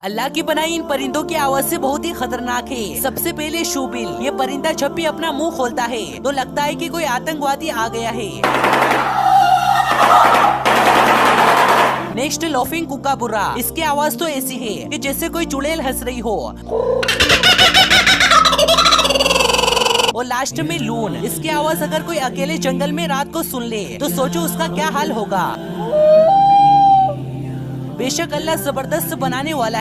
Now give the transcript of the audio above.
अल्लाह की बनाई इन परिंदों की आवाज से बहुत ही खतरनाक है। सबसे पहले शूबिल, ये परिंदा जब भी अपना मुंह खोलता है तो लगता है कि कोई आतंकवादी आ गया है। नेक्स्ट लॉफिंग कुकाबुरा, इसकी आवाज तो ऐसी है कि जैसे कोई चुड़ैल हंस रही हो। और लास्ट में लून, इसकी आवाज अगर कोई अकेले जंगल में रात को सुन ले तो सोचो उसका क्या हाल होगा। बेशक अल्लाह जबरदस्त बनाने वाला